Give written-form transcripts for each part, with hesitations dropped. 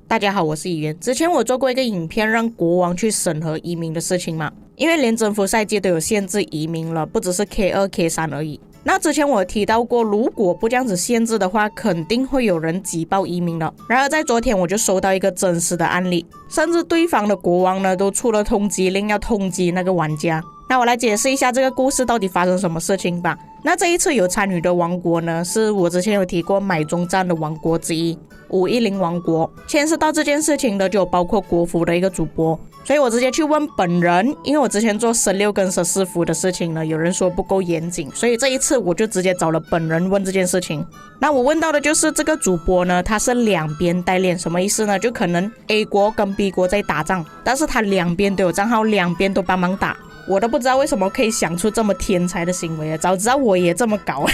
大家好，我是议员。之前我做过一个影片，让国王去审核移民的事情嘛，因为连征服赛季都有限制移民了，不只是 K2、K3 而已。那之前我提到过，如果不这样子限制的话，肯定会有人挤爆移民了。然而在昨天我就收到一个真实的案例，甚至对方的国王呢都出了通缉令，要通缉那个玩家。那我来解释一下这个故事到底发生什么事情吧。那这一次有参与的王国呢，是我之前有提过买中战的王国之一510王国。牵涉到这件事情的就包括国服的一个主播，所以我直接去问本人，因为我之前做16跟14服的事情呢，有人说不够严谨，所以这一次我就直接找了本人问这件事情。那我问到的就是这个主播呢，他是两边代练，什么意思呢？就可能 A 国跟 B 国在打仗，但是他两边都有账号，两边都帮忙打。我都不知道为什么可以想出这么天才的行为，早知道我也这么搞。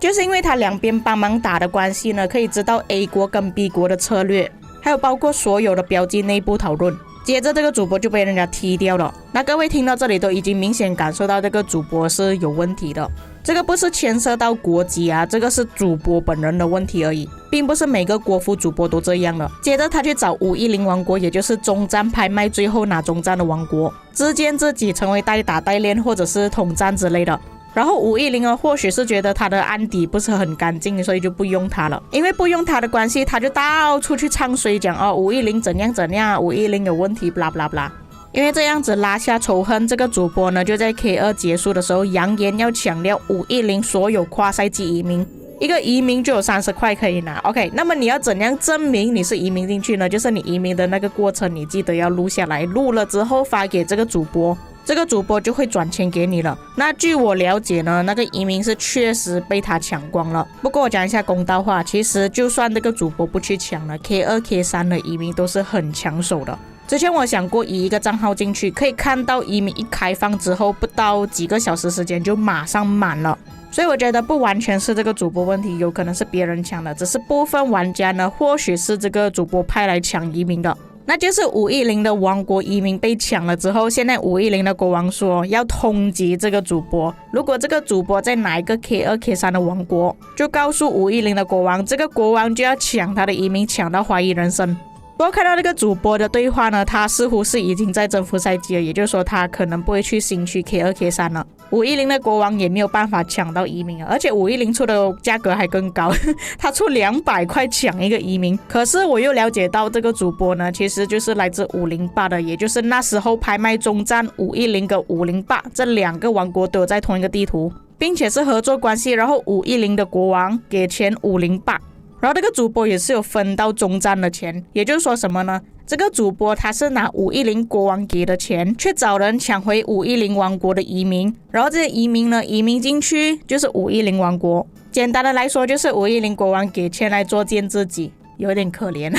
就是因为他两边帮忙打的关系呢，可以知道 A 国跟 B 国的策略，还有包括所有的标记内部讨论。接着这个主播就被人家踢掉了。那各位听到这里都已经明显感受到这个主播是有问题的，这个不是牵涉到国籍啊，这个是主播本人的问题而已，并不是每个国服主播都这样的。接着他去找510王国，也就是中战拍卖最后拿中战的王国，自荐自己成为代打代练或者是统战之类的。然后510或许是觉得他的案底不是很干净，所以就不用他了。因为不用他的关系，他就到处去唱衰讲510怎样怎样，510有问题 blah blah blah。因为这样子拉下仇恨，这个主播呢就在 K2 结束的时候扬言要抢掉510所有跨赛季移民，一个移民就有30块可以拿。 OK， 那么你要怎样证明你是移民进去呢？就是你移民的那个过程你记得要录下来，录了之后发给这个主播，这个主播就会转钱给你了。那据我了解呢，那个移民是确实被他抢光了。不过我讲一下公道话，其实就算这个主播不去抢了， K2、K3 的移民都是很抢手的。之前我想过以一个账号进去，可以看到移民一开放之后不到几个小时时间就马上满了。所以我觉得不完全是这个主播问题，有可能是别人抢的，只是部分玩家呢或许是这个主播派来抢移民的。那就是510的王国移民被抢了之后，现在510的国王说要通缉这个主播，如果这个主播在哪一个 K2、K3 的王国，就告诉510的国王，这个国王就要抢他的移民，抢到怀疑人生。不过看到那个主播的对话呢，他似乎是已经在征服赛季了，也就是说他可能不会去新区 K2、K3 了。510的国王也没有办法抢到移民了，而且510出的价格还更高，他出200块抢一个移民。可是我又了解到这个主播呢，其实就是来自508的，也就是那时候拍卖中战510跟508这两个王国都有在同一个地图，并且是合作关系。然后510的国王给钱508，然后这个主播也是有分到中战的钱，也就是说什么呢？这个主播他是拿510国王给的钱，去找人抢回510王国的移民，然后这些移民呢，移民进去就是510王国。简单的来说，就是510国王给钱来作践自己，有点可怜。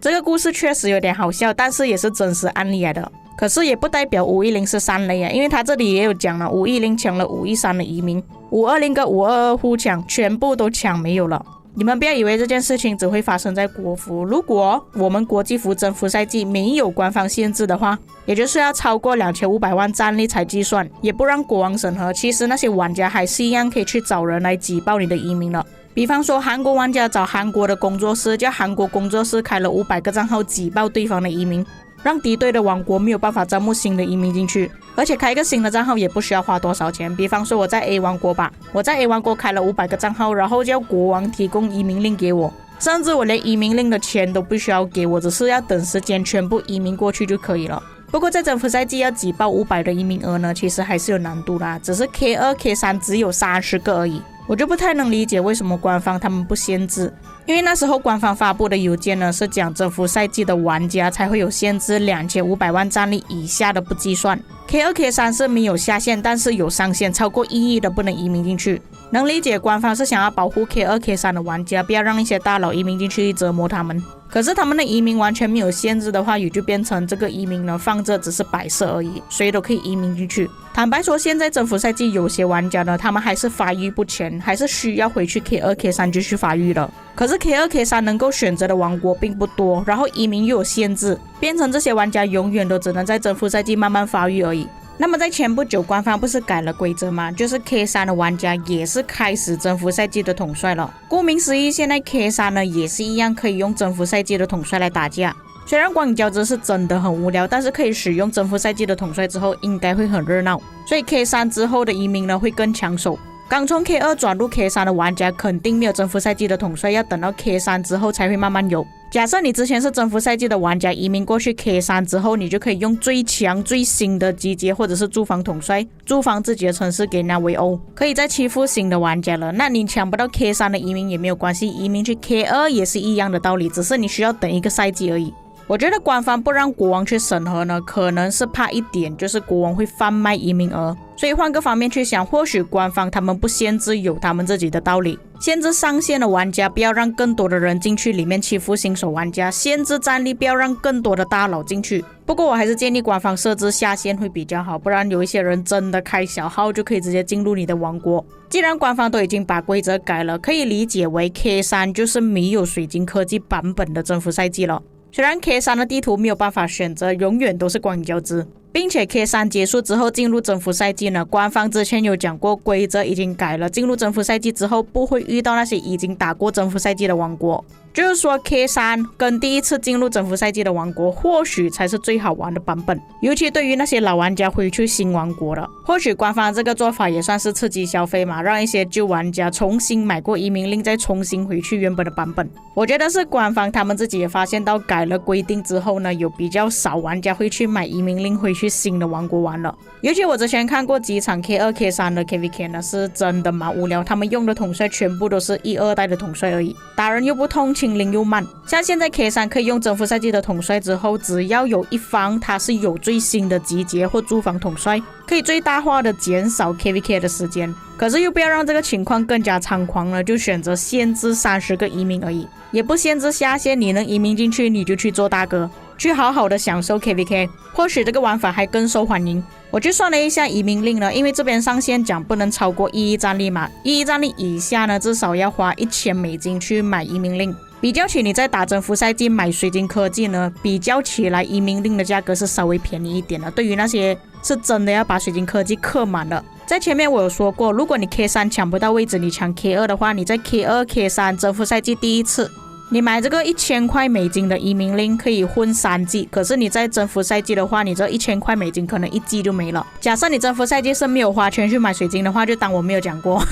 这个故事确实有点好笑，但是也是真实案例来的。可是也不代表510是三雷啊，因为他这里也有讲了，510抢了513的移民，520跟522互抢，全部都抢没有了。你们不要以为这件事情只会发生在国服，如果我们国际服征服赛季没有官方限制的话，也就是要超过2500万战力才计算，也不让国王审核，其实那些玩家还是一样可以去找人来挤爆你的移民了。比方说韩国玩家找韩国的工作室，叫韩国工作室开了500个账号挤爆对方的移民，让敌对的王国没有办法招募新的移民进去，而且开一个新的账号也不需要花多少钱。比方说我在 A 王国吧，我在 A 王国开了500个账号，然后叫国王提供移民令给我，甚至我连移民令的钱都不需要给我，只是要等时间全部移民过去就可以了。不过在征服赛季要挤爆500的移民额呢，其实还是有难度啦，只是 K2、K3 只有30个而已。我就不太能理解为什么官方他们不限制，因为那时候官方发布的邮件呢是讲征服赛季的玩家才会有限制，2500万战力以下的不计算。K2、K3 是没有下限，但是有上限，超过1亿的不能移民进去。能理解官方是想要保护 K2、K3 的玩家，不要让一些大佬移民进去折磨他们。可是他们的移民完全没有限制的话，也就变成这个移民呢放着只是摆设而已，谁都可以移民进去。坦白说，现在征服赛季有些玩家呢，他们还是发育不全，还是需要回去 K2、K3 继续发育的。可是 K2、K3 能够选择的王国并不多，然后移民又有限制，变成这些玩家永远都只能在征服赛季慢慢发育而已。那么在前不久官方不是改了规则吗？就是 K3 的玩家也是开始征服赛季的统帅了。顾名思义，现在 K3 呢也是一样可以用征服赛季的统帅来打架。虽然光影交织是真的很无聊，但是可以使用征服赛季的统帅之后应该会很热闹，所以 K3 之后的移民呢会更抢手。刚从 K2 转入 K3 的玩家肯定没有征服赛季的统帅，要等到 K3 之后才会慢慢有。假设你之前是征服赛季的玩家，移民过去 K3 之后，你就可以用最强最新的集结或者是驻防统帅驻防自己的城市给人家围殴，可以再欺负新的玩家了。那你抢不到 K3 的移民也没有关系，移民去 K2 也是一样的道理，只是你需要等一个赛季而已。我觉得官方不让国王去审核呢，可能是怕一点，就是国王会贩卖移民额。所以换个方面去想，或许官方他们不限制有他们自己的道理，限制上线的玩家，不要让更多的人进去里面欺负新手玩家，限制战力，不要让更多的大佬进去。不过我还是建议官方设置下限会比较好，不然有一些人真的开小号就可以直接进入你的王国。既然官方都已经把规则改了，可以理解为 K3 就是没有水晶科技版本的征服赛季了。虽然 K3 的地图没有办法选择，永远都是光影交织，并且 K3 结束之后进入征服赛季呢，官方之前有讲过规则已经改了，进入征服赛季之后不会遇到那些已经打过征服赛季的王国，就是说 K3 跟第一次进入征服赛季的王国或许才是最好玩的版本，尤其对于那些老玩家回去新王国的，或许官方这个做法也算是刺激消费嘛，让一些旧玩家重新买过移民令再重新回去原本的版本。我觉得是官方他们自己也发现到改了规定之后呢，有比较少玩家会去买移民令回去新的王国玩了。尤其我之前看过几场 K2、K3 的 KVK 呢，是真的蛮无聊，他们用的统帅全部都是1、2代的统帅而已，打人又不通，清零又慢。像现在 K3 可以用征服赛季的统帅之后，只要有一方他是有最新的集结或驻防统帅，可以最大化的减少 KVK 的时间。可是又不要让这个情况更加猖狂了，就选择限制30个移民而已，也不限制下线，你能移民进去你就去做大哥，去好好的享受 KVK， 或许这个玩法还更受欢迎。我去算了一下移民令呢，因为这边上线讲不能超过1亿战力嘛，1亿战力以下呢至少要花$1000去买移民令。比较起你在打征服赛季买水晶科技呢，比较起来移民令的价格是稍微便宜一点的，对于那些是真的要把水晶科技氪满了。在前面我有说过，如果你 K3 抢不到位置，你抢 K2 的话，你在 K2、K3 征服赛季第一次你买这个$1000的移民令可以混3季，可是你在征服赛季的话，你这$1000可能1季就没了。假设你征服赛季是没有花钱去买水晶的话，就当我没有讲过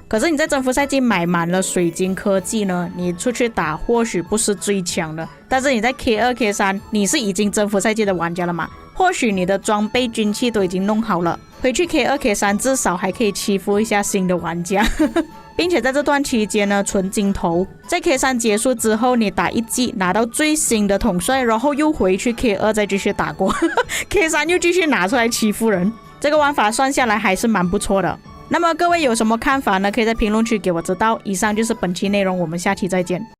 可是你在征服赛季买满了水晶科技呢，你出去打或许不是最强的，但是你在 K2、K3 你是已经征服赛季的玩家了嘛，或许你的装备军器都已经弄好了，回去 K2、K3 至少还可以欺负一下新的玩家并且在这段期间呢，存金头，在 K3 结束之后，你打1季拿到最新的统帅，然后又回去 K2 再继续打过K3 又继续拿出来欺负人，这个玩法算下来还是蛮不错的。那么各位有什么看法呢？可以在评论区给我知道。以上就是本期内容，我们下期再见。